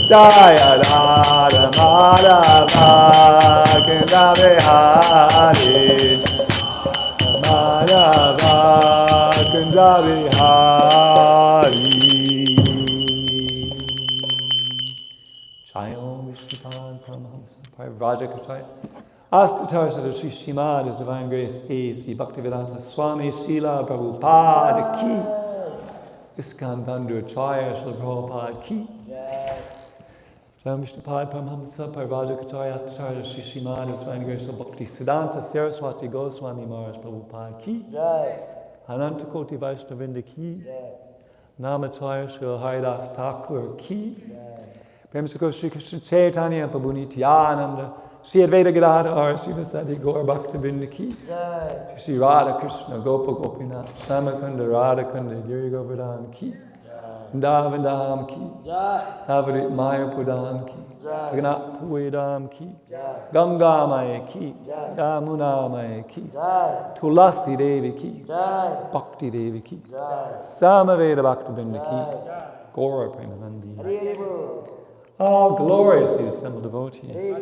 Jaya Radha Madhava Kinda Bihari Madhava Kinda Bihari Jayom Vishnupad Paramahamsa Parivrajakacharya Astatar Sada Sri Śrimad, His Divine Grace A.C. Bhaktivedanta Swami Srila Prabhupada Ki Iskand Banduracharya Srila Prabhupada Ki Jayam Vishnupad Paramahamsa Parivrajakacharya Astatar Sri Śrimad, His Divine Grace Bhakti Siddhanta Saraswati Goswami Maharaj Prabhupada Ki Anantakoti Vaishnavinda Ki Namacharya Srila Haridas Thakur Ki Prem Sukho Shri Krishna Chaitanya Prabhu Nityananda Shri Advaita Gadadhar Srivasadi Gaur Bhaktivinoda Ki Shri Radha Krishna Gopa Gopinath Shamakunda Radhakunda Giri Govardhan Ki Vrindavan Ki Navarit Mayapur Ki Jagannath Puri Dham Ki Ganga Maya Ki Yamuna Maya Ki Tulasi Devi Ki Bhakti Devi Ki Samaveda Bhaktivinoda Ki Gaura Premanandi. All glories to the assembled devotees.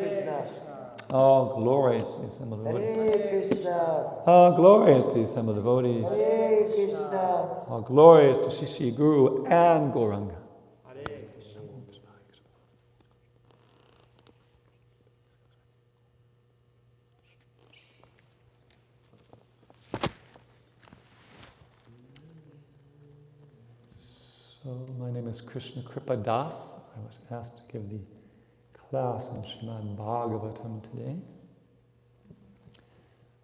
All glories to the assembled devotees. All glories to the assembled devotees. All glories to Shishi Guru and Gauranga. So, my name is Krishna Kripa Das. I was asked to give the class on Śrimad Bhāgavatam today.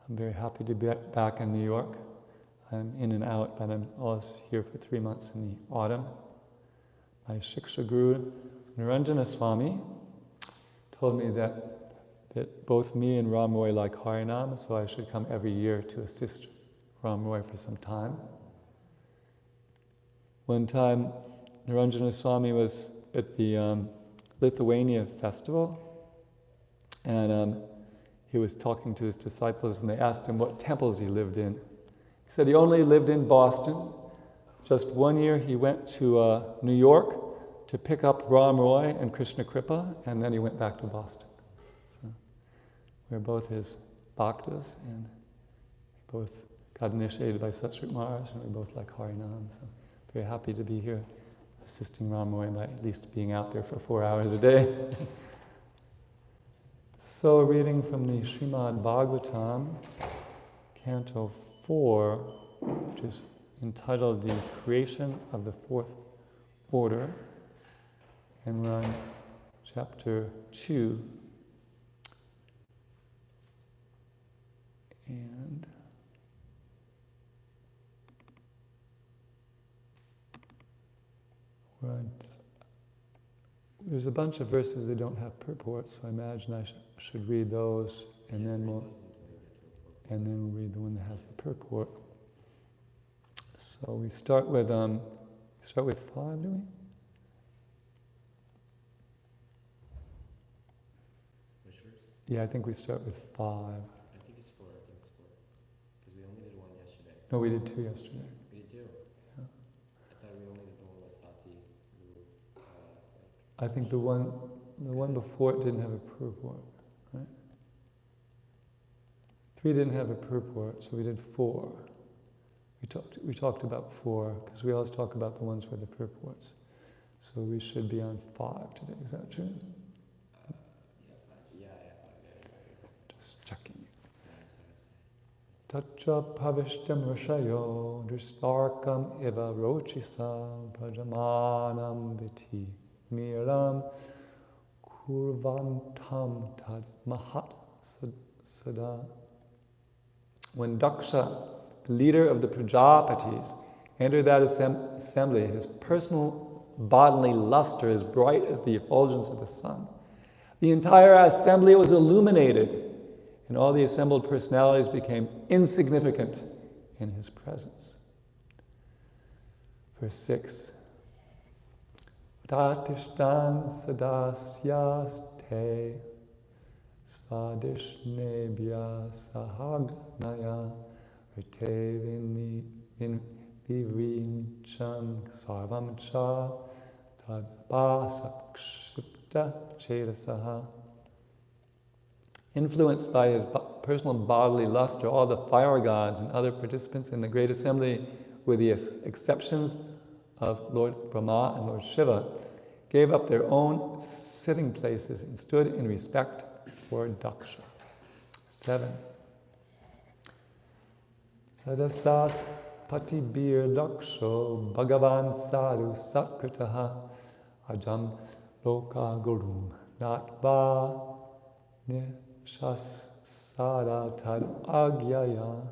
I'm very happy to be back in New York. I'm in and out, but I'm always here for 3 months in the autumn. My Shiksha Guru, Niranjana Swami, told me that both me and Ram Roy like Harinam, so I should come every year to assist Ram Roy for some time. One time, Niranjana Swami was at the Lithuania festival, and he was talking to his disciples, and they asked him what temples he lived in. He said he only lived in Boston. Just 1 year he went to New York to pick up Ram Roy and Krishna Kripa, and then he went back to Boston. So we're both his bhaktas, and we both got initiated by Satsrik Maharaj, and we both like Harinam. So very happy to be here assisting Ram Roy by at least being out there for 4 hours a day. So, reading from the Śrimad Bhāgavatam, Canto 4, which is entitled The Creation of the Fourth Order, and we're on chapter 2. And there's a bunch of verses that don't have purport, so I imagine I should read those, and then we'll read the one that has the purport. So we start with 5, do we? Which verse? Yeah, I think we start with 5. I think it's 4. Because we only did 1 yesterday. No, we did 2 yesterday. We did 2. Yeah. I thought we only did the one with Sati. I think the one before it didn't have a purport, right? 3 didn't have a purport, so we did 4. We talked about 4 because we always talk about the ones with the purports. So we should be on 5 today. Is that true? Yeah, 5. Just checking. Sorry. Tacha pavishtam rashayo dristarkam eva rochisa prajamanam viti miram kurvantam tad mahat sada. When Daksha, the leader of the Prajapatis, entered that assembly, his personal bodily luster as bright as the effulgence of the sun. The entire assembly was illuminated, and all the assembled personalities became insignificant in his presence. Verse 6. Tatishtan sadasyaste svadishnebhya sahagnaya Rite vivrincham sarvam cha tad basakshipta chetasaha. Influenced by his personal bodily luster, all the fire gods and other participants in the great assembly, with the exceptions of Lord Brahma and Lord Shiva, gave up their own sitting places and stood in respect for Daksha. 7. Sadasas patibir daksho bhagavan sadhu sakritaha ajam loka gurum natva nishas sada tad agyaya.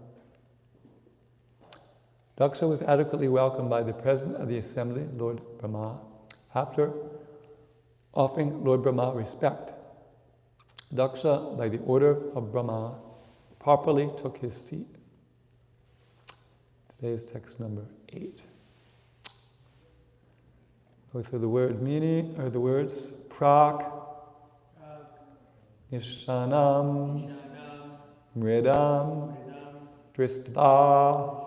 Daksha was adequately welcomed by the president of the assembly, Lord Brahma. After offering Lord Brahma respect, Daksha, by the order of Brahma, properly took his seat. Today's text number 8. Go through the word meaning, or the words prak, nishanam, mridam, dristva,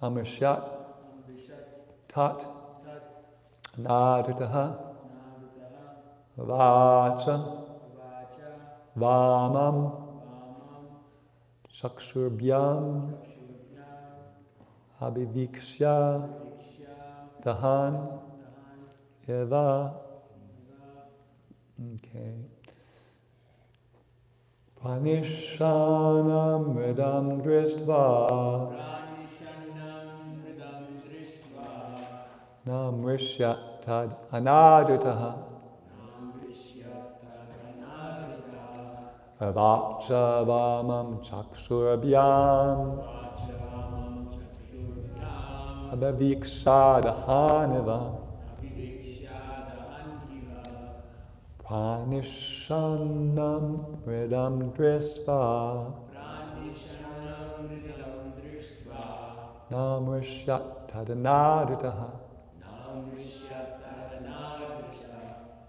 amrishat, tat, nadritaha, vacha, vamam, chakshurbyam, abhivikshya, dahan, eva. Okay. Pranishanam mridam dristva, namrishyat tad anadritaha, avacha vamam chakshurabhyam, abhivikshya dahaneva. Pranishanam mridam dristva, namrishyat tadanadritaha,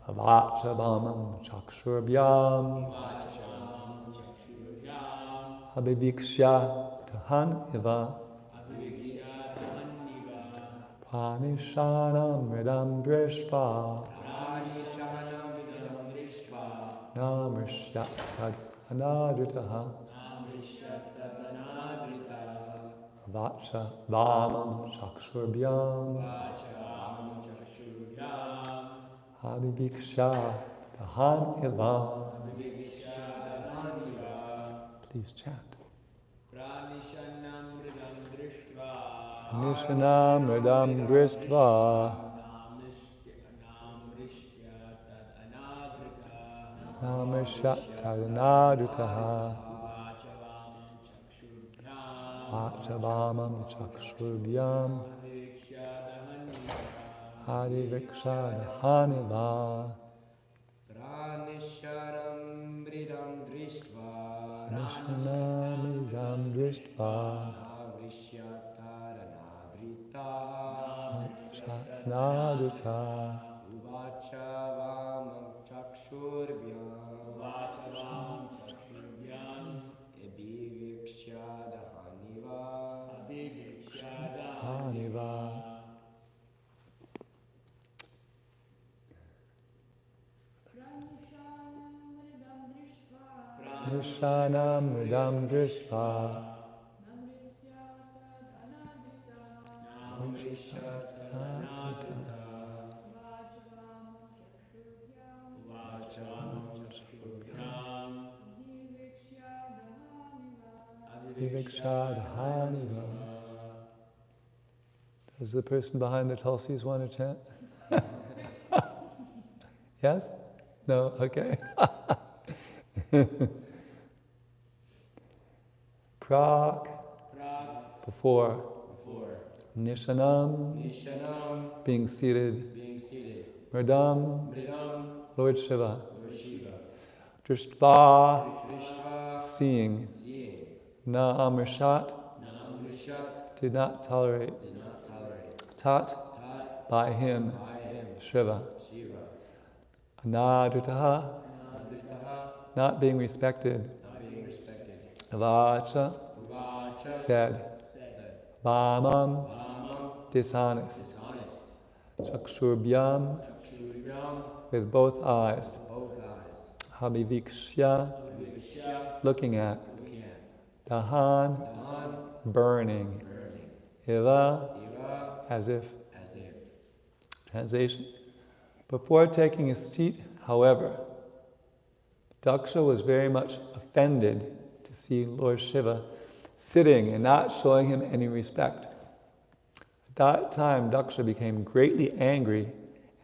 avacha vamam chakshurabhyam, abhivikshya tahaneva. Pranishanam mridam dristva, namrishyat tad anadritaha, vacha vamam chakshurabhyam, abhivikshya tahan eva. Please chant. Nishanam mridam dristva, namrishyat tadanadritaha, vacha vamam chakshurabhyam, abhivikshya dahaneva. Nishanam mridam dristva, nadrita, haniva. Nishanam mridam dristva, Does the person behind the tulsis want to chant? Yes? No? Okay. Prak, before. Nishanam, being seated. Mridam, Lord Shiva. Drištva, seeing. Na amrishat, did not tolerate. Tat, by him, Shiva. Anadritaha, not being respected. Vacha, said, Vāmam, dishonest, Chakshurbyam, with both eyes, Habivikshya, looking at, Dahan, burning, Iva, as if. Translation. Before taking his seat, however, Daksha was very much offended to see Lord Shiva sitting and not showing him any respect. At that time, Daksha became greatly angry,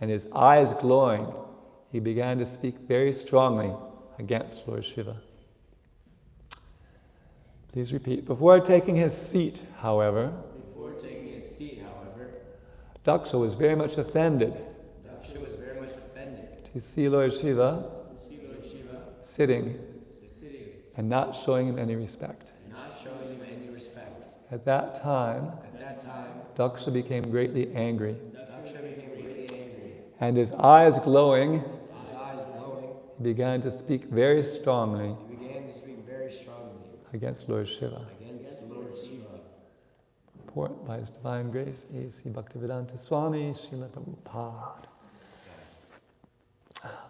and his eyes glowing, he began to speak very strongly against Lord Shiva. Please repeat. Before taking his seat, however, Daksha was very much offended to see Lord Shiva sitting and not showing him any respect. At that time, Daksha became greatly angry, and his eyes glowing, he began to speak very strongly against Lord Shiva. Purport by His Divine Grace, A.C. Bhaktivedanta Swami, Srila Prabhupada.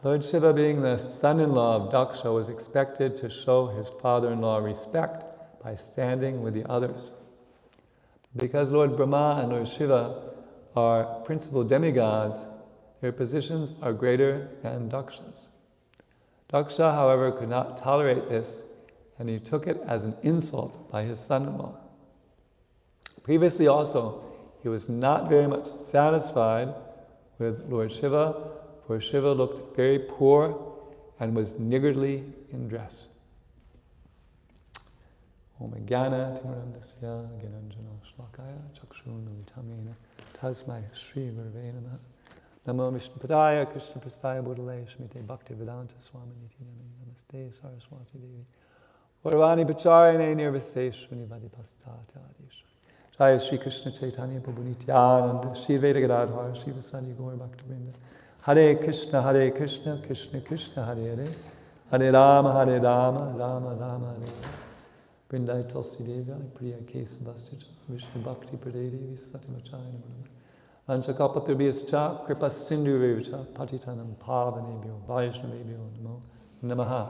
Lord Shiva, being the son-in-law of Daksha, was expected to show his father-in-law respect by standing with the others. Because Lord Brahma and Lord Shiva are principal demigods, their positions are greater than Daksha's. Daksha, however, could not tolerate this, and he took it as an insult by his son-in-law. Previously also, he was not very much satisfied with Lord Shiva, for Shiva looked very poor and was niggardly in dress. Om Jnana Timirandasya Gyananjana Shlakaya Chakshunamitamena Tasmai Shri Gurave Namaha Namo Vishnupadaya Krishna Prastaya Bodhale Shmite Bhaktivedanta Swami Nityananda Namaste Saraswati Devi Varvani Pacharine Nirviseshwani Vadipastata Adishwani Jaya Shri Krishna Chaitanya Prabhu Nityananda Shri Veda Gadadhar Shri Vasani Gaur Bhaktivinoda Hare Krishna Krishna Krishna Hare Hare Hare Rama Rama Rama Hare Vrindai Tulsi Devi Priya Kesa Bastija Vishnu Bhakti Pradevi Satimachayana Buddha Anchakapatrubhyascha Kripa Sindhu Revicha Patitanam Pavanebhyo Vaishnavebhyo Namo Namaha.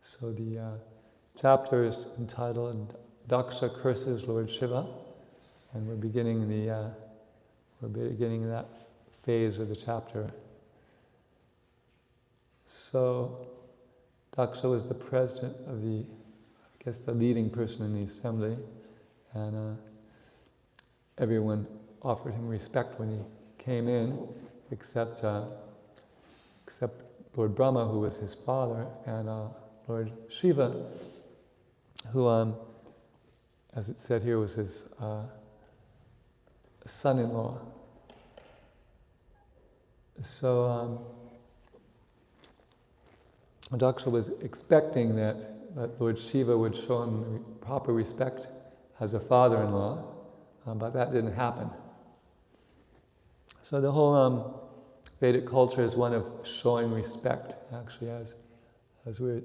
So the chapter is entitled Daksha Curses Lord Shiva, and we're beginning that phase of the chapter. So Daksha was the president of the leading person in the assembly, and everyone offered him respect when he came in, except Lord Brahma, who was his father, and Lord Shiva, who, as it said here, was his son-in-law. So Daksha was expecting that Lord Shiva would show him proper respect as a father-in-law, but that didn't happen. So the whole Vedic culture is one of showing respect. Actually, as we were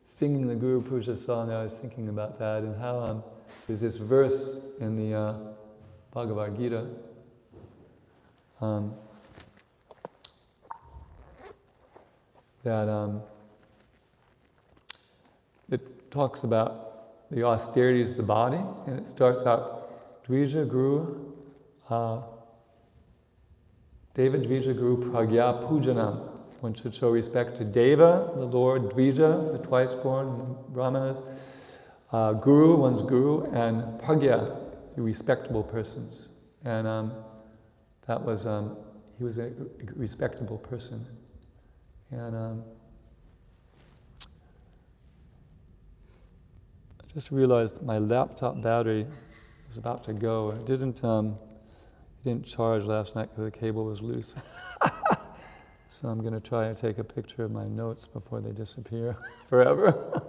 singing the Guru Puja song, I was thinking about that and how there's this verse in the Bhagavad Gita that it talks about the austerities of the body, and it starts out Dvija Guru Deva Dvija Guru Pragya Pujanam. One should show respect to Deva, the Lord, Dvija, the twice-born Brahmanas, Guru, one's Guru, and Pragya, the respectable persons. And that was, he was a respectable person. And I just realized that my laptop battery was about to go. It didn't charge last night because the cable was loose. So I'm going to try and take a picture of my notes before they disappear forever.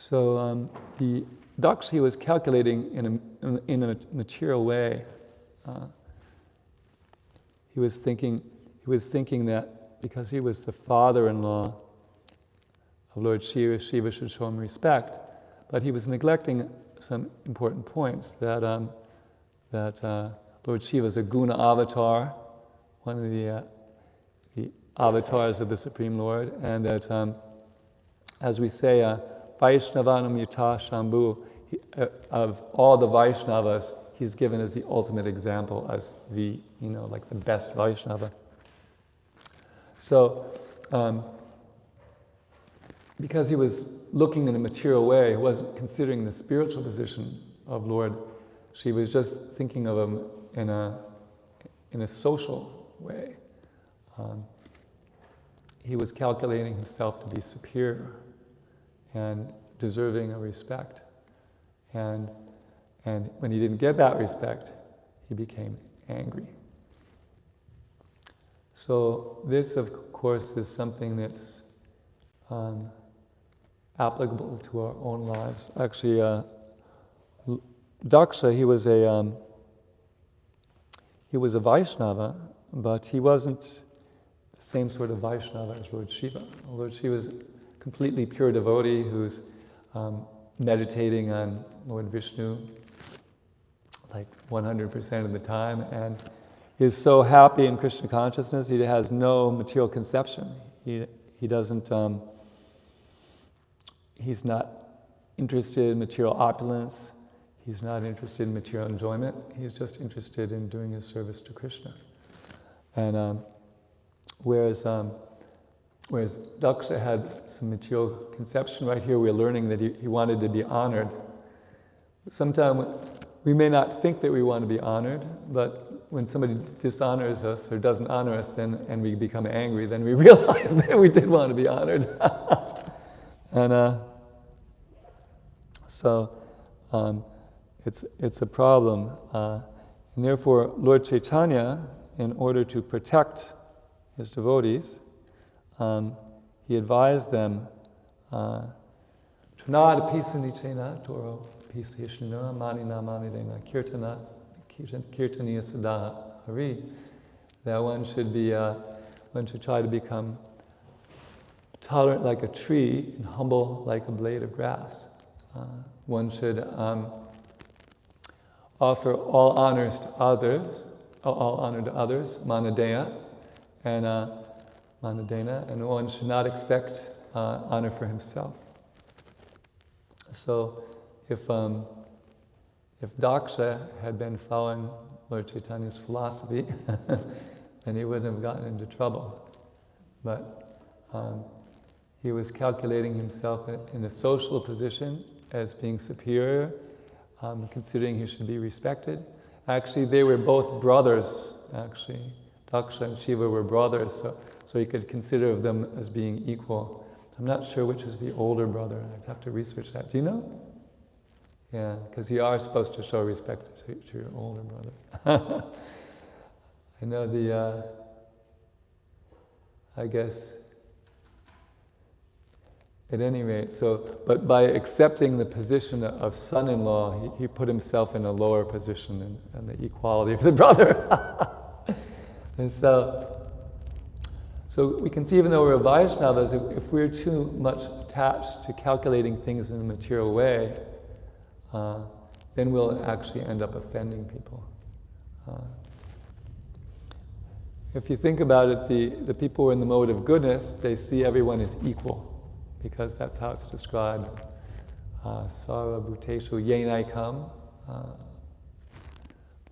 So the Daksha was calculating in a material way. He was thinking that because he was the father-in-law of Lord Shiva, Shiva should show him respect. But he was neglecting some important points, that Lord Shiva is a guna avatar, one of the avatars of the Supreme Lord, and that, as we say, Vaishnavanam Yuta Shambhu, of all the Vaishnavas, he's given as the ultimate example, as the, like the best Vaishnava. So, because he was looking in a material way, he wasn't considering the spiritual position of Lord Shiva, was just thinking of him in a social way. He was calculating himself to be superior and deserving of respect. And when he didn't get that respect, he became angry. So this, of course, is something that's applicable to our own lives. Actually, Daksha, he was a Vaishnava, but he wasn't the same sort of Vaishnava as Lord Shiva. Lord Shiva is a completely pure devotee who's meditating on Lord Vishnu like 100% of the time, and is so happy in Krishna consciousness, he has no material conception. He doesn't, he's not interested in material opulence, he's not interested in material enjoyment, he's just interested in doing his service to Krishna. And whereas Daksha had some material conception, right here we're learning that he wanted to be honored. Sometimes we may not think that we want to be honored, but when somebody dishonors us or doesn't honor us, and we become angry, then we realize that we did want to be honored. And so it's a problem. And therefore, Lord Chaitanya, in order to protect his devotees, he advised them, Trunada pisunichena toro pisishna manina manidena kirtaniya sadaha hari, that one should try to become tolerant like a tree and humble like a blade of grass. One should offer all honor to others, manadeya, and one should not expect honor for himself. So, if Daksha had been following Lord Chaitanya's philosophy, then he wouldn't have gotten into trouble. But he was calculating himself in a social position as being superior, considering he should be respected. Actually, they were both brothers, actually. Daksha and Shiva were brothers, so he could consider them as being equal. I'm not sure which is the older brother. I'd have to research that. Do you know? Yeah, because you are supposed to show respect to your older brother. I know I guess, at any rate, but by accepting the position of son-in-law, he put himself in a lower position in the equality of the brother. And so we can see, even though we're Vaishnavas, if we're too much attached to calculating things in a material way, then we'll actually end up offending people. If you think about it, the people who are in the mode of goodness, they see everyone as equal, because that's how it's described. Sarva bhuteshu yenaikam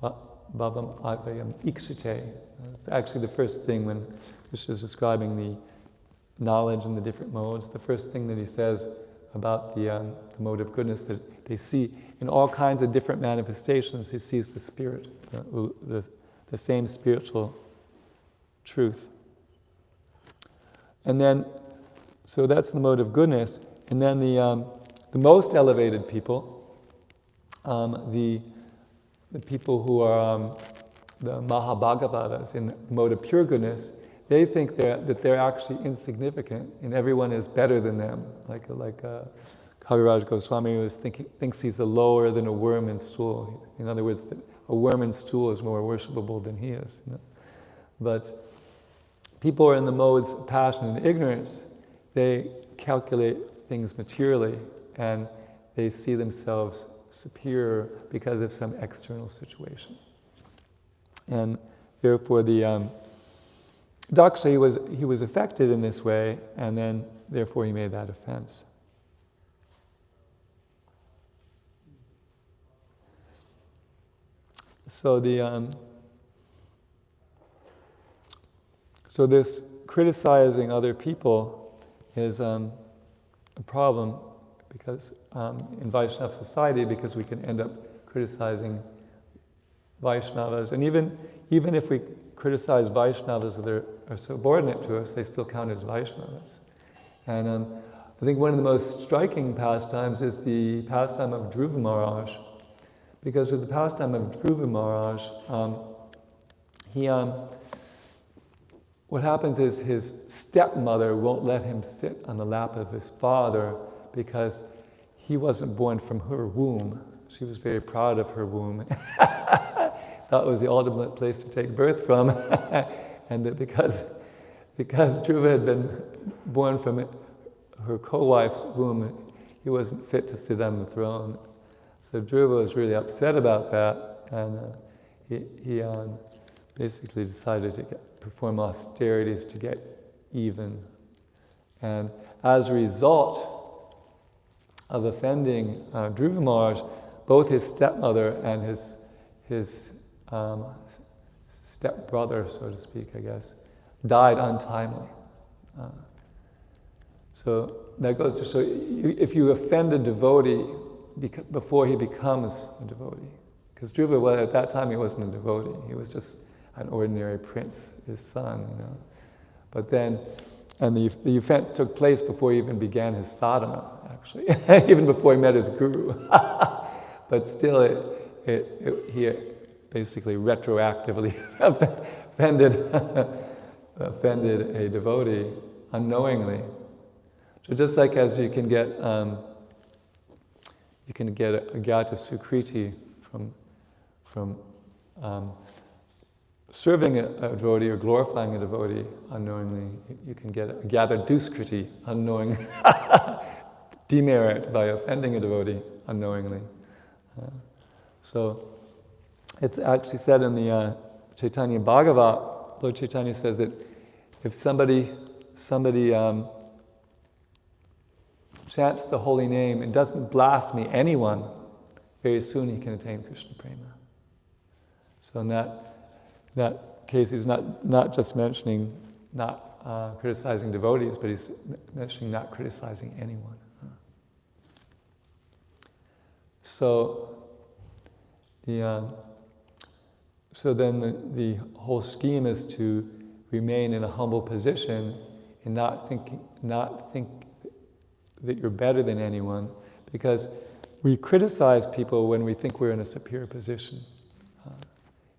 bhavam advayam ikshite. It's actually the first thing when Krishna is describing the knowledge in the different modes. The first thing that he says about the mode of goodness, that they see in all kinds of different manifestations, he sees the spirit, the same spiritual truth. And then, so that's the mode of goodness. And then the most elevated people, the people who are the Mahabhagavatas in the mode of pure goodness, they think that they're actually insignificant and everyone is better than them, like a Kaviraj Goswami thinks he's lower than a worm in stool. In other words, that a worm in stool is more worshipable than he is. But people are in the modes of passion and ignorance. They calculate things materially and they see themselves superior because of some external situation. And therefore Daksha, he was affected in this way, and then therefore he made that offense. So so this criticizing other people is a problem because in Vaishnava society, because we can end up criticizing Vaishnavas, and even if we criticize Vaishnavas that are subordinate to us, they still count as Vaishnavas. And I think one of the most striking pastimes is the pastime of Dhruva Maharaj. Because with the pastime of Dhruva Maharaj, what happens is his stepmother won't let him sit on the lap of his father because he wasn't born from her womb. She was very proud of her womb. Thought it was the ultimate place to take birth from. And that because Dhruva had been born from her co-wife's womb, he wasn't fit to sit on the throne. So Dhruva was really upset about that, and he basically decided to perform austerities to get even. And as a result of offending Dhruva Maharaj, both his stepmother and his stepbrother, so to speak, I guess, died untimely. So that goes to show if you offend a devotee before he becomes a devotee, because Dhruva, well, at that time he wasn't a devotee, he was just an ordinary prince, his son, But then, and the offense took place before he even began his sadhana, actually, even before he met his guru. But still, he basically retroactively offended a devotee unknowingly. So just like as you can get a agyata sukriti from serving a devotee or glorifying a devotee unknowingly. You can get a agyata duskriti, unknowing demerit by offending a devotee unknowingly. So it's actually said in the Chaitanya Bhagavat, Lord Chaitanya says that if somebody chants the holy name and doesn't blaspheme anyone, very soon he can attain Krishna prema. So in that case, he's not just mentioning not criticizing devotees, but he's mentioning not criticizing anyone. So then the whole scheme is to remain in a humble position and not think that you're better than anyone, because we criticize people when we think we're in a superior position.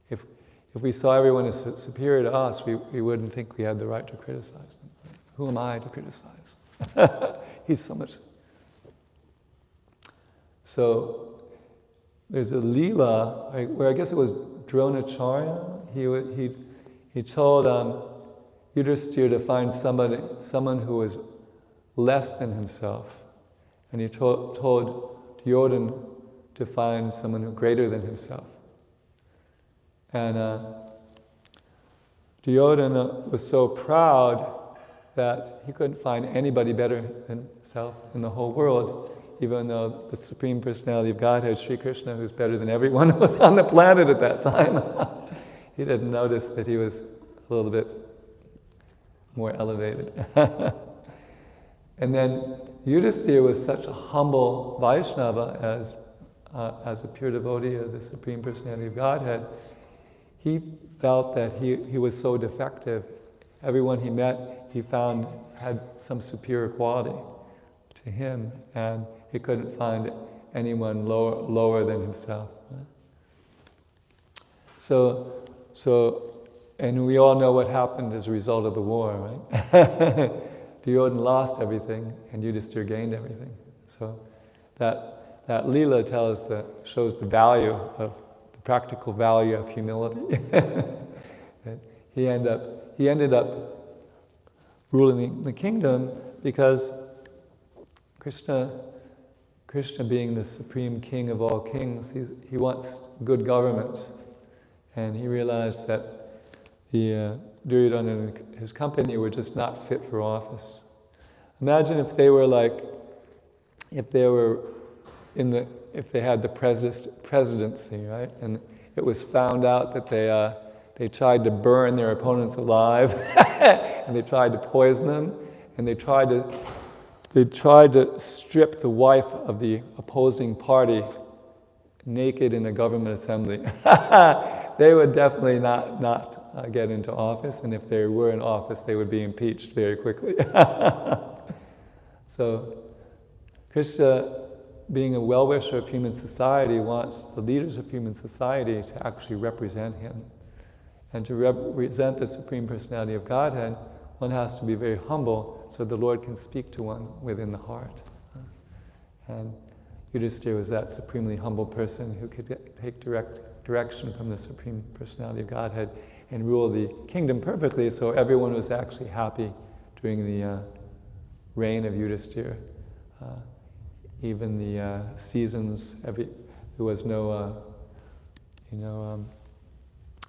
If we saw everyone as superior to us, we wouldn't think we had the right to criticize them. Who am I to criticize? He's so much. So there's a Leela, where I guess it was Dronacharya. He told Yudhisthira to find someone who was less than himself, and he told Duryodhana to find someone who greater than himself. And Duryodhana was so proud that he couldn't find anybody better than himself in the whole world, even though the Supreme Personality of Godhead, Sri Krishna, who's better than everyone who was on the planet at that time, he didn't notice that he was a little bit more elevated. And then Yudhisthira was such a humble Vaishnava as a pure devotee of the Supreme Personality of Godhead. He felt that he was so defective. Everyone he met, he found had some superior quality to him, and he couldn't find anyone lower than himself. And we all know what happened as a result of the war, right? Duryodhana lost everything, and Yudhisthira gained everything. So that Leela shows the value of the practical value of humility. That he ended up ruling the kingdom because Krishna being the supreme king of all kings, he wants good government. And he realized that the Duryodhana and his company were just not fit for office. Imagine if they had the presidency, right? And it was found out that they tried to burn their opponents alive, and they tried to poison them, and they tried to strip the wife of the opposing party naked in a government assembly. They would definitely not get into office, and if they were in office, they would be impeached very quickly. So, Krishna, being a well-wisher of human society, wants the leaders of human society to actually represent him. And to represent the Supreme Personality of Godhead, one has to be very humble so the Lord can speak to one within the heart. And Yudhisthira was that supremely humble person who could take direction from the Supreme Personality of Godhead and rule the kingdom perfectly, so everyone was actually happy during the reign of Yudhisthira. Even the seasons, there was no,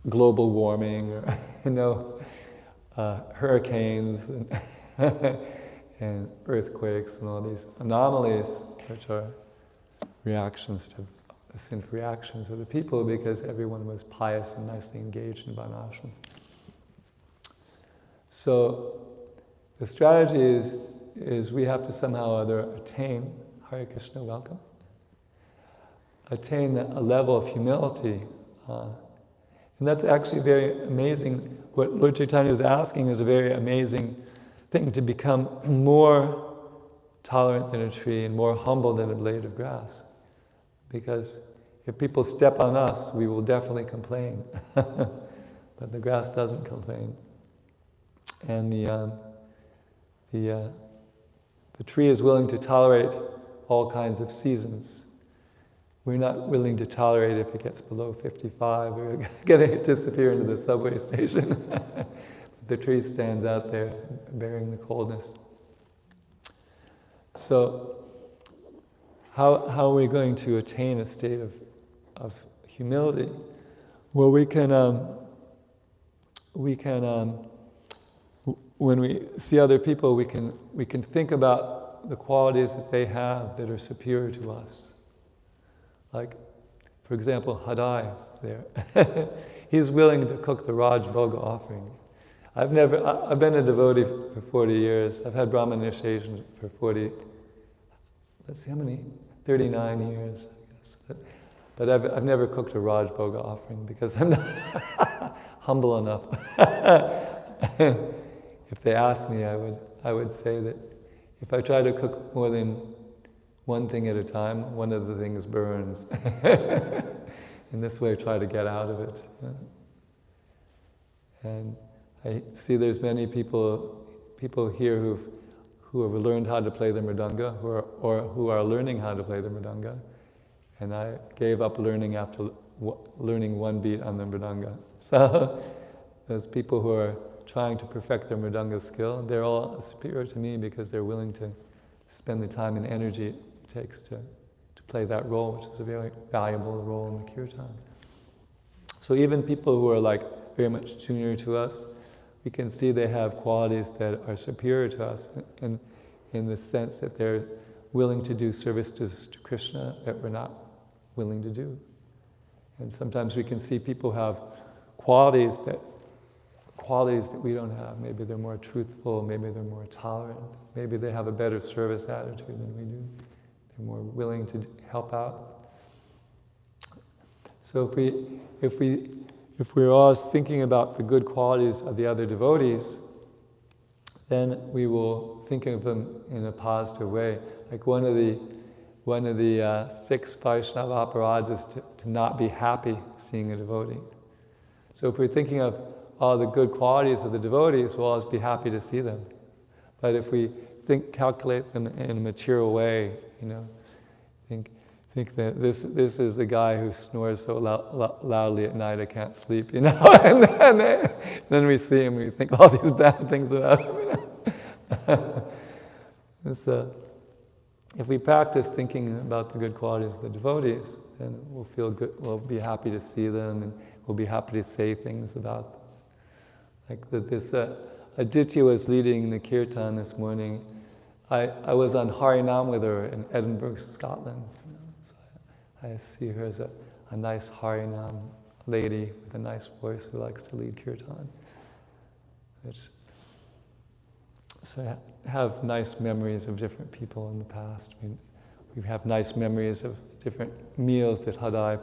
global warming, or hurricanes and earthquakes and all these anomalies, which are reactions to the sinful reactions of the people, because everyone was pious and nicely engaged in Varnashram. So the strategy is we have to somehow or other attain, Hare Krishna, welcome, attain a level of humility. And that's actually very amazing. What Lord Chaitanya is asking is a very amazing thing, to become more tolerant than a tree and more humble than a blade of grass. Because if people step on us, we will definitely complain. But the grass doesn't complain. And the tree is willing to tolerate all kinds of seasons. We're not willing to tolerate if it gets below 55. We're going to disappear into the subway station. The tree stands out there bearing the coldness. So, how are we going to attain a state of humility? Well, we can when we see other people, we can think about the qualities that they have that are superior to us. Like, for example, Hadai there. He's willing to cook the Raj Bhoga offering. I've been a devotee for 40 years. I've had Brahma initiation for 39 years, I guess. But I've never cooked a Raj Bhoga offering because I'm not humble enough. If they asked me, I would say that if I try to cook more than one thing at a time, one of the things burns. In this way, I try to get out of it. And I see there's many people here who have learned how to play the mridanga, who are learning how to play the mridanga. And I gave up learning after learning one beat on the mridanga. So those people who are trying to perfect their mridanga skill, they're all superior to me because they're willing to spend the time and energy it takes to play that role, which is a very valuable role in the kirtan. So even people who are like very much junior to us, we can see they have qualities that are superior to us in the sense that they're willing to do services to Krishna that we're not willing to do. And sometimes we can see people have qualities that we don't have. Maybe they're more truthful, maybe they're more tolerant, maybe they have a better service attitude than we do. They're more willing to help out. So if we're always thinking about the good qualities of the other devotees, then we will think of them in a positive way. Like one of the 6 Vaishnava aparadhas is to not be happy seeing a devotee. So if we're thinking of all the good qualities of the devotees, we'll always be happy to see them. But if we calculate them in a material way, think that this is the guy who snores so loudly at night I can't sleep, and then we see him and we think all these bad things about him. If we practice thinking about the good qualities of the devotees, then we'll feel good, we'll be happy to see them, and we'll be happy to say things about them. Like this Aditya was leading the kirtan this morning. I was on Harinam with her in Edinburgh, Scotland. So I see her as a nice Harinam lady with a nice voice who likes to lead kirtan. So I have nice memories of different people in the past. We have nice memories of different meals that Hadai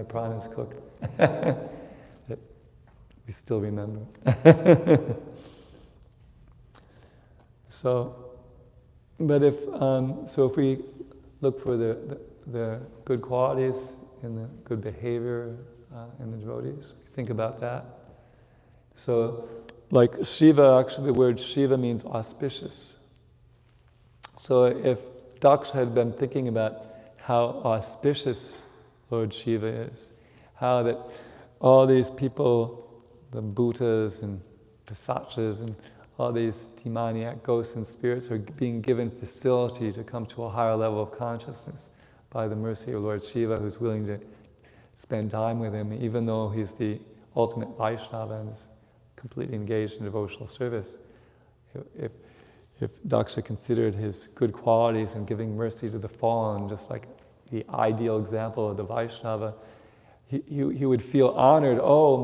Pranas cooked that we still remember. If we look for the good qualities and the good behavior in the devotees, think about that. So, like Shiva, actually the word Shiva means auspicious. So if Daksha had been thinking about how auspicious Lord Shiva is, how that all these people, the Bhutas and Pisachas and all these demoniac ghosts and spirits are being given facility to come to a higher level of consciousness by the mercy of Lord Shiva, who's willing to spend time with him, even though he's the ultimate Vaishnava and is completely engaged in devotional service. If Daksha considered his good qualities and giving mercy to the fallen, just like the ideal example of the Vaishnava, he would feel honored. Oh,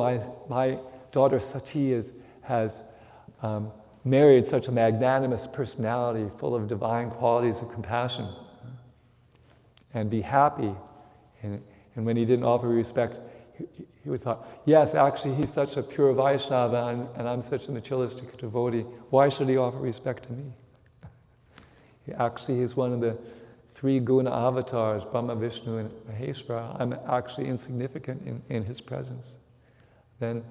my daughter Sati has married such a magnanimous personality full of divine qualities of compassion, and be happy. And when he didn't offer respect, he would thought, yes, actually he's such a pure Vaishnava and I'm such a materialistic devotee. Why should he offer respect to me? He is one of the 3 guna avatars, Brahma, Vishnu, and Maheshwara. I'm actually insignificant in his presence. Then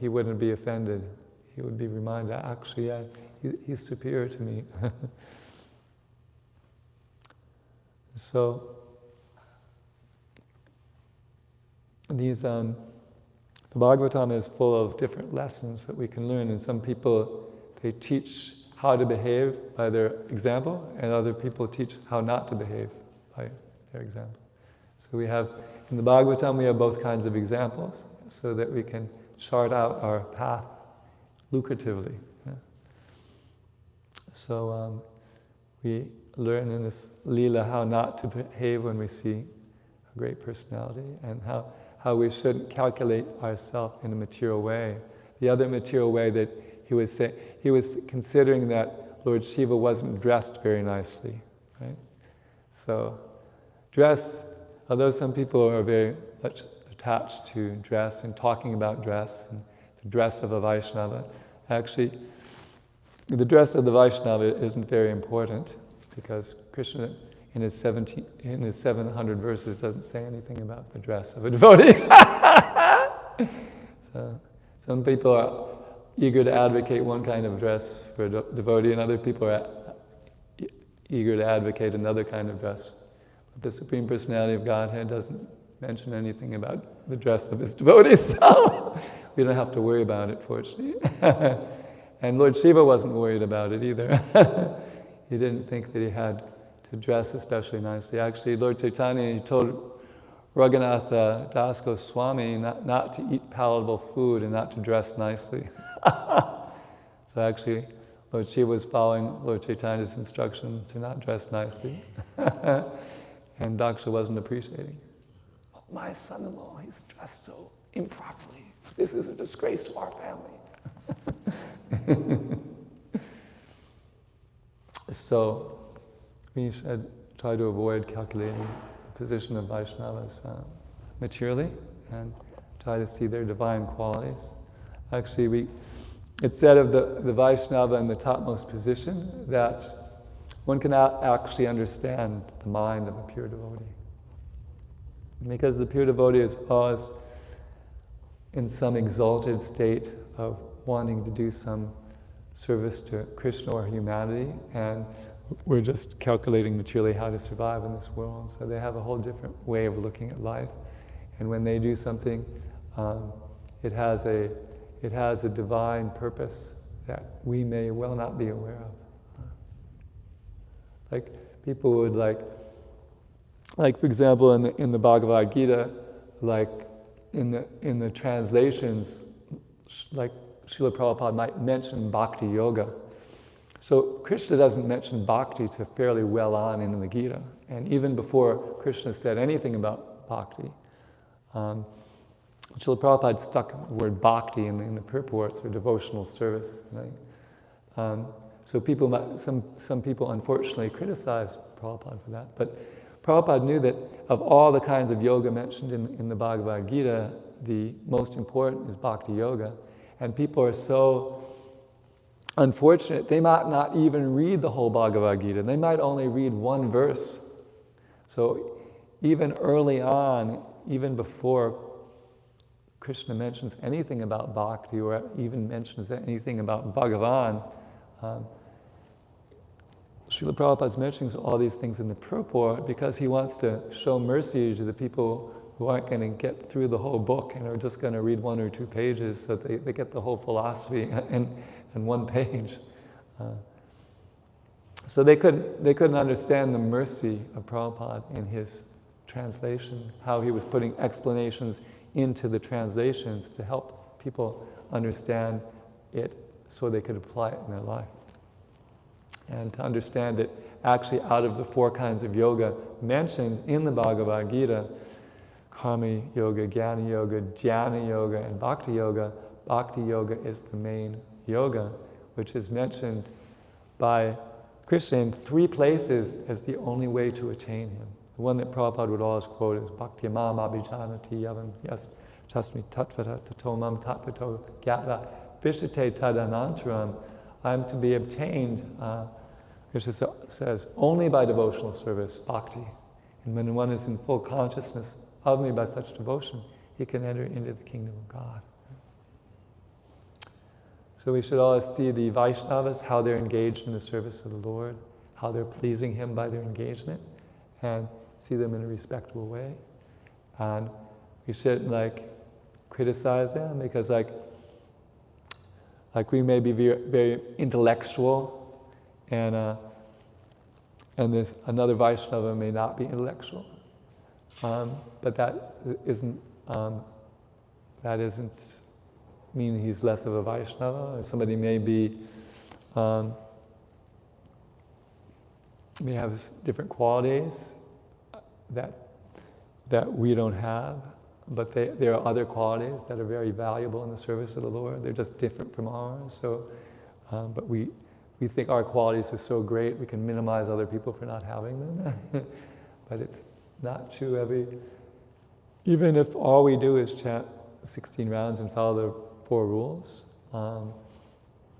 he wouldn't be offended. He would be reminded, actually, he's superior to me. So, the Bhāgavatam is full of different lessons that we can learn, and some people, they teach how to behave by their example, and other people teach how not to behave by their example. So in the Bhāgavatam, we have both kinds of examples, so that we can chart out our path lucratively. Yeah. So we learn in this Leela how not to behave when we see a great personality, and how we shouldn't calculate ourselves in a material way. The other material way that he was considering that Lord Shiva wasn't dressed very nicely, right? So dress, although some people are very much attached to dress and talking about dress and the dress of a Vaishnava, actually the dress of the Vaishnava isn't very important, because Krishna in his 700 verses doesn't say anything about the dress of a devotee. So some people are eager to advocate one kind of dress for a devotee, and other people are eager to advocate another kind of dress. But the Supreme Personality of Godhead doesn't mention anything about the dress of his devotees, so we don't have to worry about it, fortunately. And Lord Shiva wasn't worried about it either. He didn't think that he had to dress especially nicely. Actually, Lord Chaitanya, he told Raghunath Das Goswami not to eat palatable food and not to dress nicely. So actually, Lord Shiva was following Lord Chaitanya's instruction to not dress nicely. And Daksha wasn't appreciating. Oh, my son-in-law, he's dressed so improperly. This is a disgrace to our family. So we should try to avoid calculating the position of Vaishnavas materially and try to see their divine qualities. Actually, it's said of the Vaishnava in the topmost position that one cannot actually understand the mind of a pure devotee. Because the pure devotee is always in some exalted state of wanting to do some service to Krishna or humanity, and we're just calculating materially how to survive in this world. So they have a whole different way of looking at life. And when they do something, it has a divine purpose that we may well not be aware of. Like people would like for example, in the Bhagavad Gita, like in the translations, like Srila Prabhupada might mention bhakti yoga. So Krishna doesn't mention bhakti till fairly well on in the Gita, and even before Krishna said anything about bhakti, Srila Prabhupada stuck the word bhakti in the purports or devotional service. Right? So people some people unfortunately criticize Prabhupada for that, but Prabhupada knew that of all the kinds of yoga mentioned in the Bhagavad Gita, the most important is bhakti yoga, and people are so unfortunate, they might not even read the whole Bhagavad Gita. They might only read one verse. So even early on, even before Krishna mentions anything about bhakti or even mentions anything about Bhagavan, Srila Prabhupada's mentioning all these things in the purport because he wants to show mercy to the people who aren't going to get through the whole book and are just going to read 1 or 2 pages so they get the whole philosophy in 1 page. So they couldn't understand the mercy of Prabhupada in his translation, how he was putting explanations into the translations to help people understand it so they could apply it in their life. And to understand that actually out of the 4 kinds of yoga mentioned in the Bhagavad Gita, Karma Yoga, Jnana Yoga, Dhyana Yoga, and Bhakti Yoga is the main yoga, which is mentioned by Krishna in 3 places as the only way to attain him. The one that Prabhupada would always quote is Bhakti Mam Abhijanati Yavam Yas Chasmi Tattvata Tato Mam Tattvato Gyata Vishate Tadanantaram. I am to be obtained, Krishna says, only by devotional service, bhakti. And when one is in full consciousness of me by such devotion, he can enter into the kingdom of God. So we should always see the Vaishnavas, how they're engaged in the service of the Lord, how they're pleasing him by their engagement, and see them in a respectable way. And we shouldn't criticize them because we may be very, very intellectual, and this another Vaishnava may not be intellectual, but that isn't mean he's less of a Vaishnava. Or somebody may be may have different qualities that we don't have. But there are other qualities that are very valuable in the service of the Lord. They're just different from ours. So, but we think our qualities are so great we can minimize other people for not having them. But it's not true. Even if all we do is chant 16 rounds and follow the 4 rules,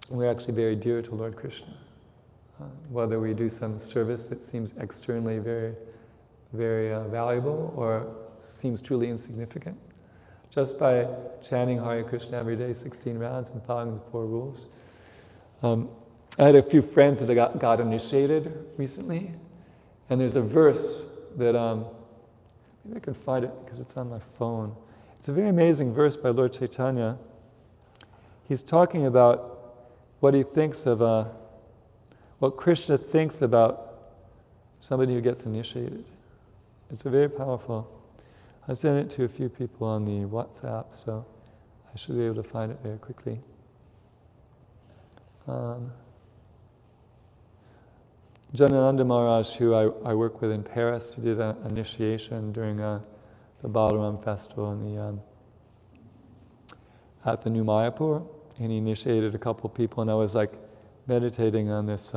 we're actually very dear to Lord Krishna. Whether we do some service that seems externally very, very valuable or seems truly insignificant. Just by chanting Hare Krishna every day, 16 rounds, and following the 4 rules. I had a few friends that got initiated recently, and there's a verse that, maybe I can find it because it's on my phone. It's a very amazing verse by Lord Chaitanya. He's talking about what he thinks of, what Krishna thinks about somebody who gets initiated. It's a very powerful. I sent it to a few people on the WhatsApp, so I should be able to find it very quickly. Janananda Maharaj, who I work with in Paris, he did an initiation during the Balaram festival at the New Mayapur, and he initiated a couple people, and I was meditating on this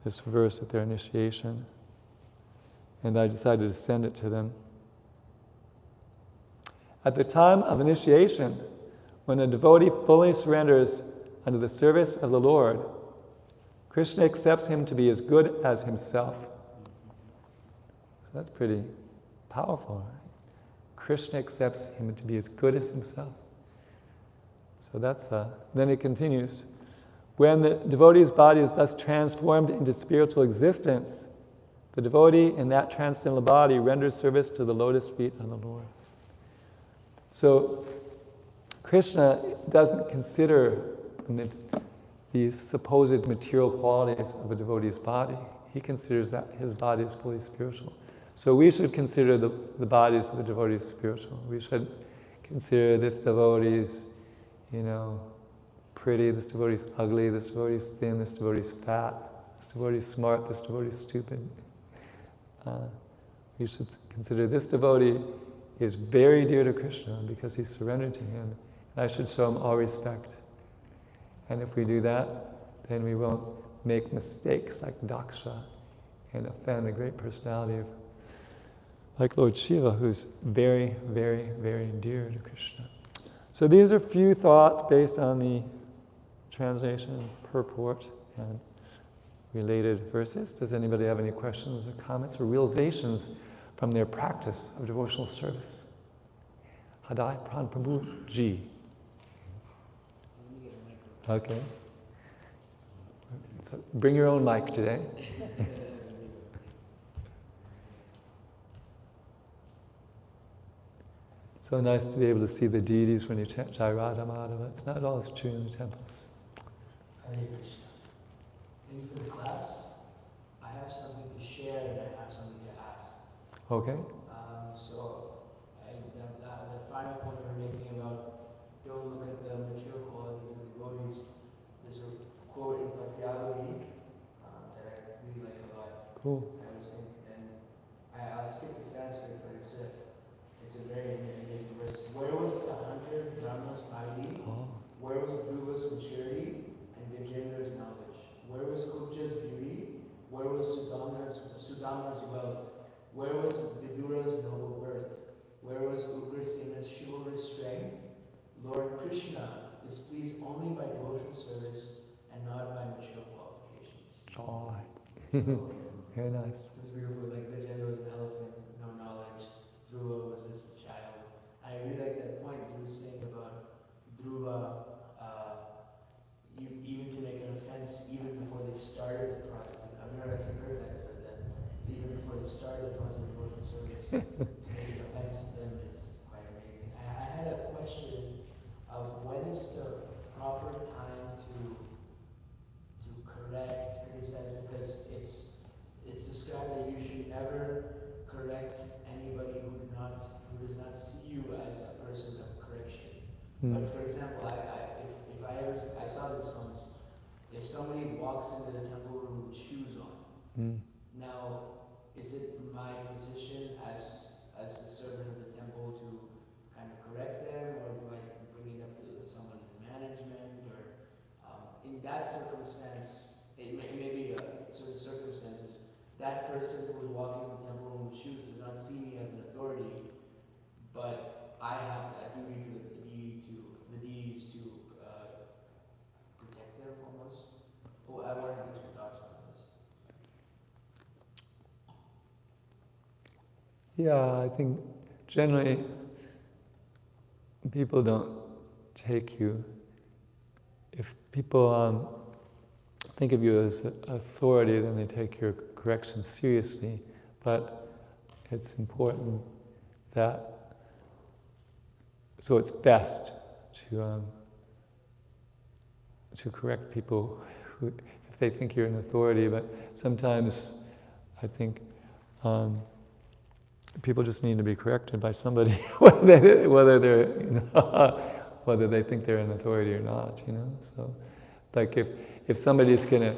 this verse at their initiation. And I decided to send it to them. At the time of initiation, when a devotee fully surrenders under the service of the Lord, Krishna accepts him to be as good as himself. So that's pretty powerful, right? Krishna accepts him to be as good as himself. So that's, then it continues. When the devotee's body is thus transformed into spiritual existence, the devotee in that transcendental body renders service to the lotus feet of the Lord. So Krishna doesn't consider the supposed material qualities of a devotee's body. He considers that his body is fully spiritual. So we should consider the bodies of the devotees spiritual. We should consider this devotee is, pretty, this devotee is ugly, this devotee is thin, this devotee is fat, this devotee is smart, this devotee is stupid. We should consider this devotee is very dear to Krishna because he's surrendered to him, and I should show him all respect. And if we do that, then we won't make mistakes like Daksha and offend a great personality like Lord Shiva, who's very, very, very dear to Krishna. So these are few thoughts based on the translation, purport, and related verses. Does anybody have any questions or comments or realizations from their practice of devotional service? Hadai Pran Prabhu Ji. Okay. So bring your own mic today. So nice to be able to see the deities when you chant Jai Radha Madhava. It's not always true in the temples. Hare Krishna. Thank you for the class. I have something to share and I have something to ask. Okay. The final point we're making about don't look at the material qualities of the devotees. There's a quote in Bhāgavatam that I really like a lot. Cool. I'll skip the Sanskrit, but it's a very amazing verse. Where was the hunter Dharma's piety? Oh. Where was Dhruva's maturity and Vijendra's knowledge? Where was Kupja's beauty? Where was Sudama's wealth? Where was Vidura's noble birth? Where was Ugrasena's chivalrous strength? Lord Krishna is pleased only by devotional service and not by material qualifications. Oh. So, very nice. it's beautiful. Like Vijayendra was an elephant, no knowledge. Dhruva was just a child. I really like that point you were saying about Dhruva, even to make an offense, even before they started the process. I've never actually heard that, but that even before they started the process of devotional service, to make an offense to them is quite amazing. I had a question of when is the proper time to correct, criticize, because it's described that you should never correct anybody who does not see you as a person of correction. But for example, I saw this once. If somebody walks into the temple room with shoes on, now is it my position as a servant of the temple to kind of correct them, or do I bring it up to someone in management, or in that circumstance, it may be certain circumstances. That person who is walking in the temple room with shoes does not see me as an authority, but I have a duty to the deities to protect them almost. Well, I want to get your thoughts on this. Yeah, I think generally people don't take you, if people think of you as an authority, then they take your correction seriously, but it's important that, so it's best to correct people who, if they think you're an authority, but sometimes I think people just need to be corrected by somebody, whether they're, whether they think they're an authority or not, So, like if somebody's gonna,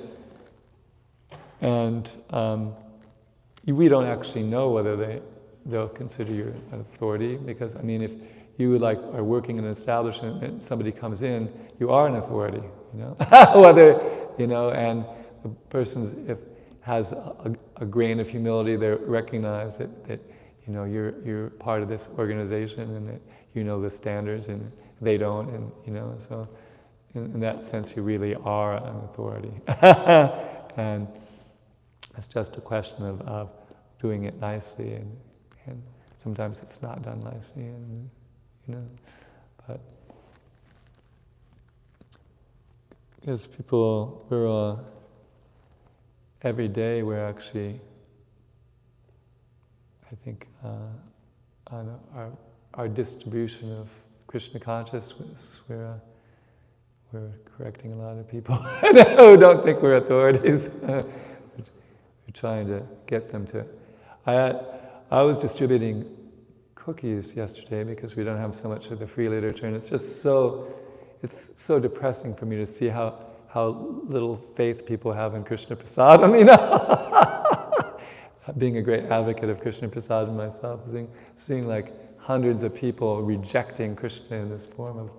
and we don't actually know whether they'll consider you an authority, because if you are working in an establishment and somebody comes in, you are an authority, whether, and the person has a grain of humility, they recognize that you're part of this organization and that you know the standards and they don't, and so in that sense you really are an authority. And it's just a question of doing it nicely, and sometimes it's not done nicely, and but Because every day we're actually, I think, on our distribution of Krishna consciousness, we're correcting a lot of people who don't think we're authorities. We're trying to get them to. I was distributing cookies yesterday because we don't have so much of the free literature, and it's so depressing for me to see how little faith people have in Krishna Prasadam, you know. Being a great advocate of Krishna Prasadam myself, seeing like hundreds of people rejecting Krishna in this form of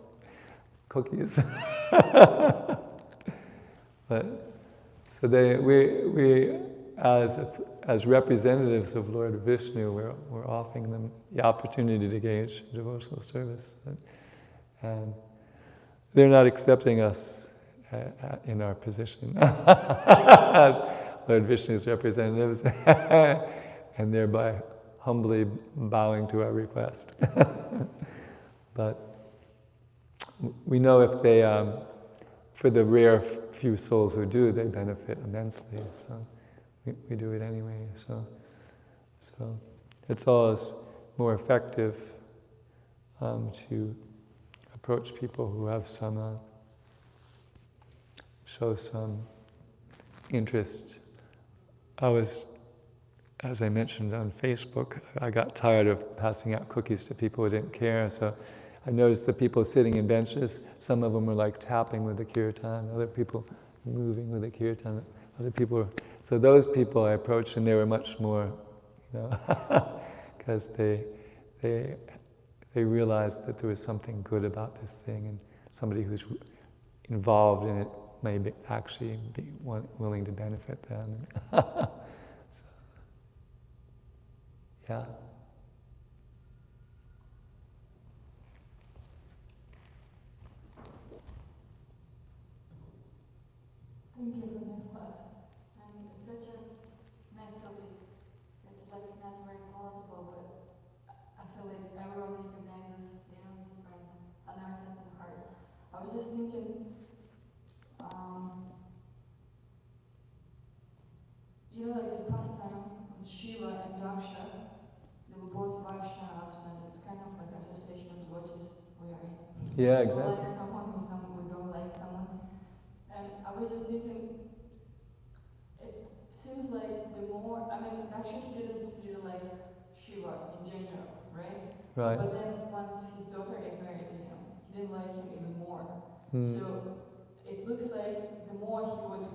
cookies. But so we as representatives of Lord Vishnu, we're offering them the opportunity to engage in devotional service, and they're not accepting us in our position as Lord Vishnu's representatives, and thereby humbly bowing to our request. But we know if they, for the rare few souls who do, they benefit immensely. So we do it anyway. So it's always more effective to approach people who have show some interest. As I mentioned on Facebook, I got tired of passing out cookies to people who didn't care, so I noticed the people sitting in benches, some of them were like tapping with the kirtan, other people moving with the kirtan, other people, so those people I approached and they were much more, you know, because they realized that there was something good about this thing, and somebody who's involved in it may actually be willing to benefit them. So, yeah. Thank you for this class. And it's such a nice topic. It's like not very palatable, but I feel like everyone recognizes, you know, different anarthas in heart. I was just thinking, you know, like this past time with Shiva and Daksha, they were both Vaishnavas, and it's kind of like association of devotees we are in. Yeah, We don't exactly. like someone, we don't like someone. And I was just thinking, it seems like the more, I mean, Daksha he didn't really like Shiva in general, right? Right. But then once his daughter got married to him, he didn't like him even more. So it looks like the more he would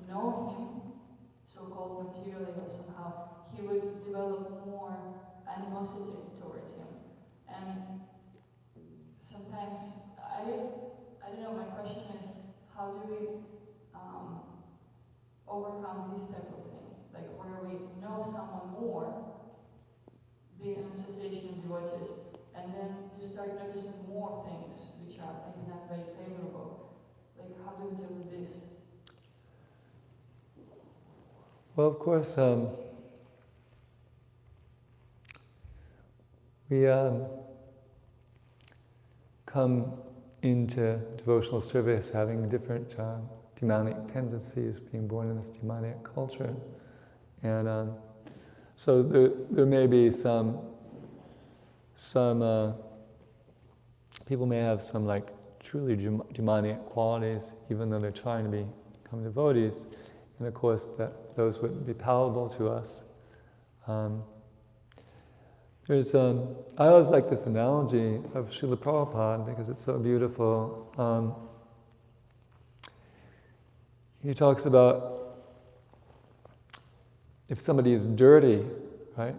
know him, so-called materially or somehow, he would develop more animosity towards him. And sometimes, I guess, I don't know, my question is, how do we overcome this type of thing? Like where we know someone more, be in association of devotees, and then you start noticing more things which are maybe not very favorable. Like how do we deal with this? Well, of course, we come into devotional service having different demonic tendencies, being born in this demonic culture. And so there may be some people may have some like truly demonic qualities, even though they're trying to become devotees. And of course, those wouldn't be palatable to us. I always like this analogy of Srila Prabhupada because it's so beautiful. He talks about if somebody is dirty, right?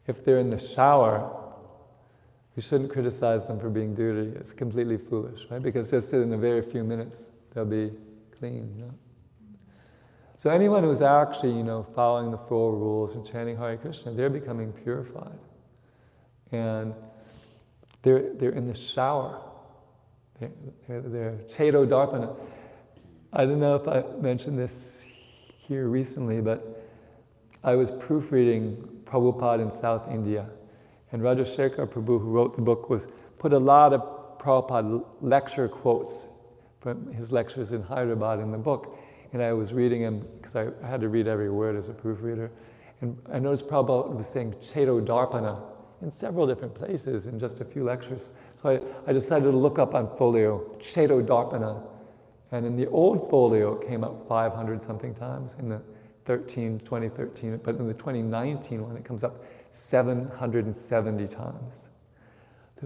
If they're in the shower, we shouldn't criticize them for being dirty. It's completely foolish, right? Because just in a very few minutes, they'll be clean, you know? So anyone who's actually, you know, following the 4 rules and chanting Hare Krishna, they're becoming purified. And they're in the shower. They're Cheto Darpana. I don't know if I mentioned this here recently, but I was proofreading Prabhupada in South India. And Rajashekar Prabhu, who wrote the book, put a lot of Prabhupada lecture quotes from his lectures in Hyderabad in the book, and I was reading him, because I had to read every word as a proofreader, and I noticed Prabhupada was saying Cheto Darpana in several different places in just a few lectures. So I decided to look up on folio, Cheto Darpana, and in the old folio it came up 500 something times in the 2013, but in the 2019 one it comes up 770 times.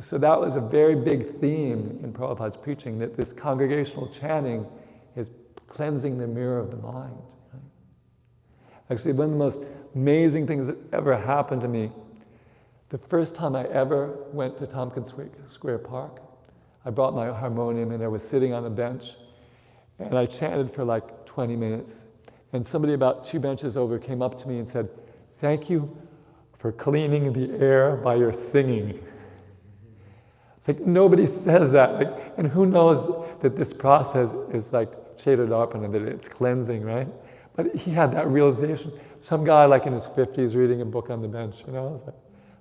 So that was a very big theme in Prabhupada's preaching, that this congregational chanting is cleansing the mirror of the mind. Actually, one of the most amazing things that ever happened to me, the first time I ever went to Tompkins Square Park, I brought my harmonium and I was sitting on a bench and I chanted for like 20 minutes. And somebody about 2 benches over came up to me and said, "Thank you for cleaning the air by your singing." It's like nobody says that. Like, and who knows that this process is like Cheto-darpana, that it's cleansing, right? But he had that realization. Some guy like in his 50s reading a book on the bench, you know?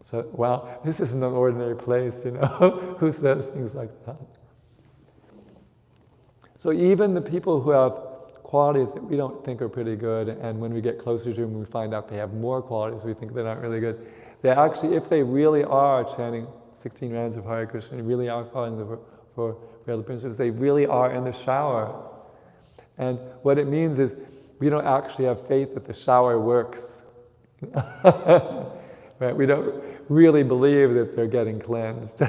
So, wow, this isn't an ordinary place, you know? Who says things like that? So even the people who have qualities that we don't think are pretty good, and when we get closer to them, we find out they have more qualities we think they're not really good. They actually, if they really are chanting 16 rounds of Hare Krishna, and really are following the four Veiled Principles, they really are in the shower. And what it means is we don't actually have faith that the shower works. Right? We don't really believe that they're getting cleansed.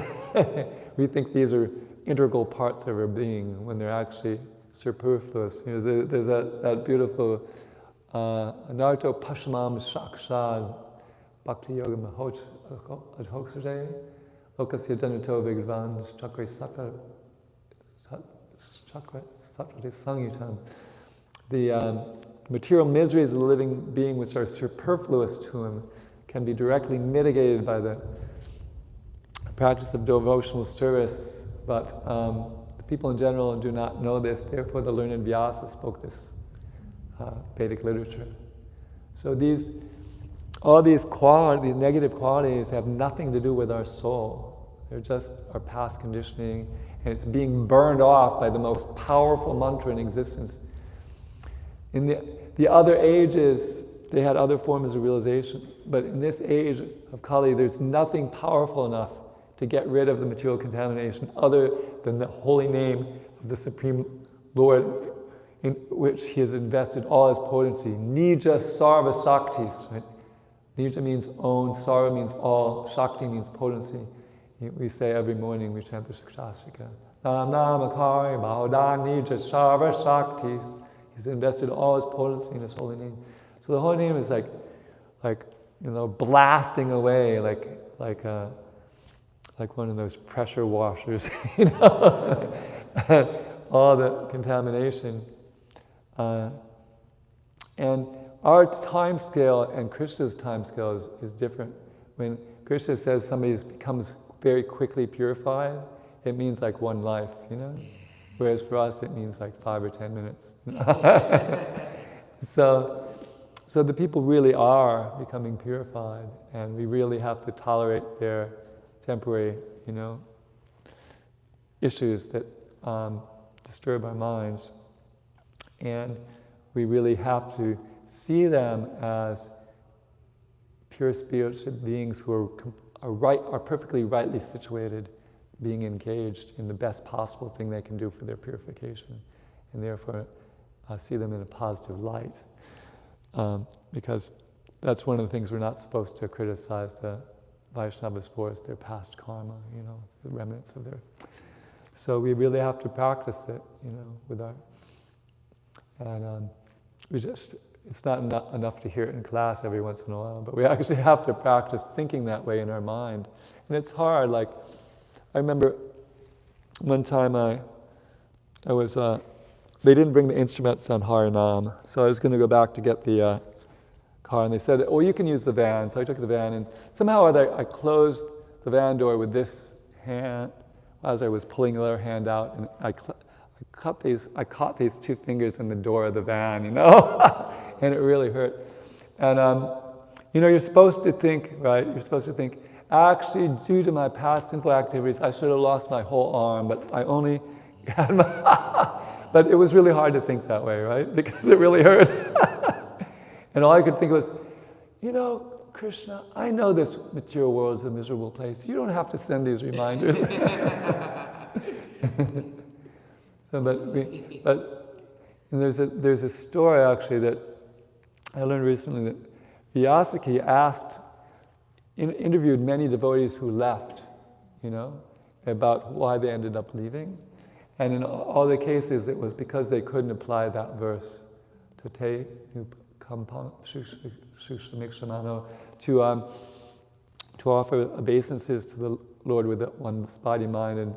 We think these are integral parts of our being when they're actually superfluous. You know, there's that beautiful Anarto Pashamam Shakshad Bhakti Yoga Mahot Adhoksade Lokasya Janato Vigvan Chakra Sattva Sangyutam. The material miseries of the living being, which are superfluous to him, can be directly mitigated by the practice of devotional service, but the people in general do not know this, therefore the learned Vyasa spoke this Vedic literature. So all these negative qualities have nothing to do with our soul. They're just our past conditioning, and it's being burned off by the most powerful mantra in existence. In the other ages, they had other forms of realization, but in this age of Kali, there's nothing powerful enough to get rid of the material contamination other than the holy name of the Supreme Lord, in which he has invested all his potency. Nija Sarva Shaktis, right? Nija means own, Sarva means all, Shakti means potency. We say every morning, we chant the Shikshastika. Nam Namakari Bahodan Nija Sarva Shaktis. He's invested all his potency in his holy name. So the holy name is like blasting away like one of those pressure washers, you know, all the contamination. And our time scale and Krishna's time scale is different. When Krishna says somebody becomes very quickly purified, it means like one life, you know? Whereas for us, it means like 5 or 10 minutes. So the people really are becoming purified, and we really have to tolerate their temporary, issues that disturb our minds. And we really have to see them as pure spiritual beings who are perfectly rightly situated, being engaged in the best possible thing they can do for their purification, and therefore see them in a positive light. Because that's one of the things we're not supposed to criticize the Vaishnavas for, is their past karma, the remnants of their... So we really have to practice it, with our... And it's not enough to hear it in class every once in a while, but we actually have to practice thinking that way in our mind. And it's hard, I remember one time I was, they didn't bring the instruments on Harinam, so I was going to go back to get the car, and they said, "Oh, you can use the van." So I took the van, and somehow I closed the van door with this hand as I was pulling the other hand out, and I caught these 2 fingers in the door of the van, and it really hurt. And you're supposed to think, right? You're supposed to think, actually, due to my past sinful activities, I should have lost my whole arm, but I only But it was really hard to think that way, right? Because it really hurt. And all I could think was, Krishna, I know this material world is a miserable place. You don't have to send these reminders. And there's a story actually that I learned recently that Vyasaki interviewed many devotees who left, about why they ended up leaving. And in all the cases, it was because they couldn't apply that verse to offer obeisances to the Lord with one's body, mind, and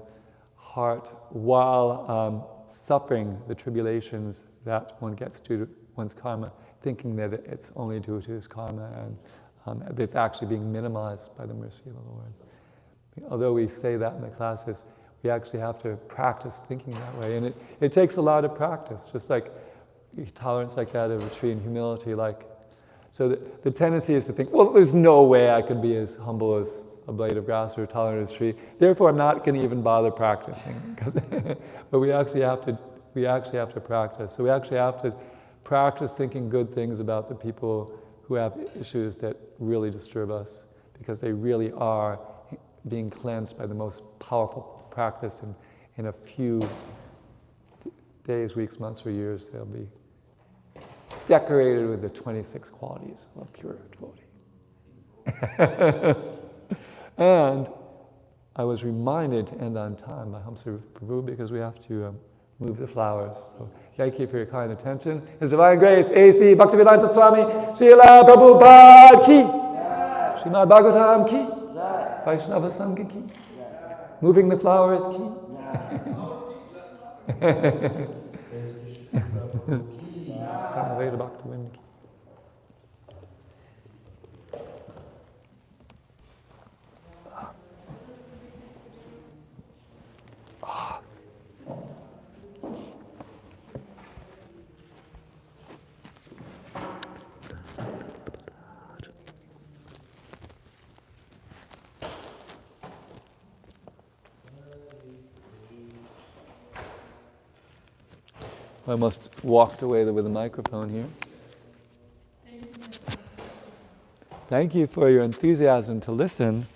heart while suffering the tribulations that one gets due to one's karma, thinking that it's only due to his karma and that it's actually being minimized by the mercy of the Lord. Although we say that in the classes, we actually have to practice thinking that way. And it takes a lot of practice, just like tolerance like that of a tree and humility. So the tendency is to think, well, there's no way I could be as humble as a blade of grass or tolerant as a tree. Therefore, I'm not going to even bother practicing. But we actually have to practice. So we actually have to practice thinking good things about the people who have issues that really disturb us, because they really are being cleansed by the most powerful practice. In a few days, weeks, months, or years, they'll be decorated with the 26 qualities of a pure devotee. And I was reminded to end on time by Hamsa Prabhu because we have to move the flowers. So thank you for your kind attention. His Divine Grace, A.C. Bhaktivedanta Swami, Srila Prabhupada ki, Śrimad Bhāgavatam ki, Vaishnava Sangha ki, moving the flowers ki. Samaveda Bhaktivinoda ki. I almost walked away with the microphone here. Thank you for your enthusiasm to listen.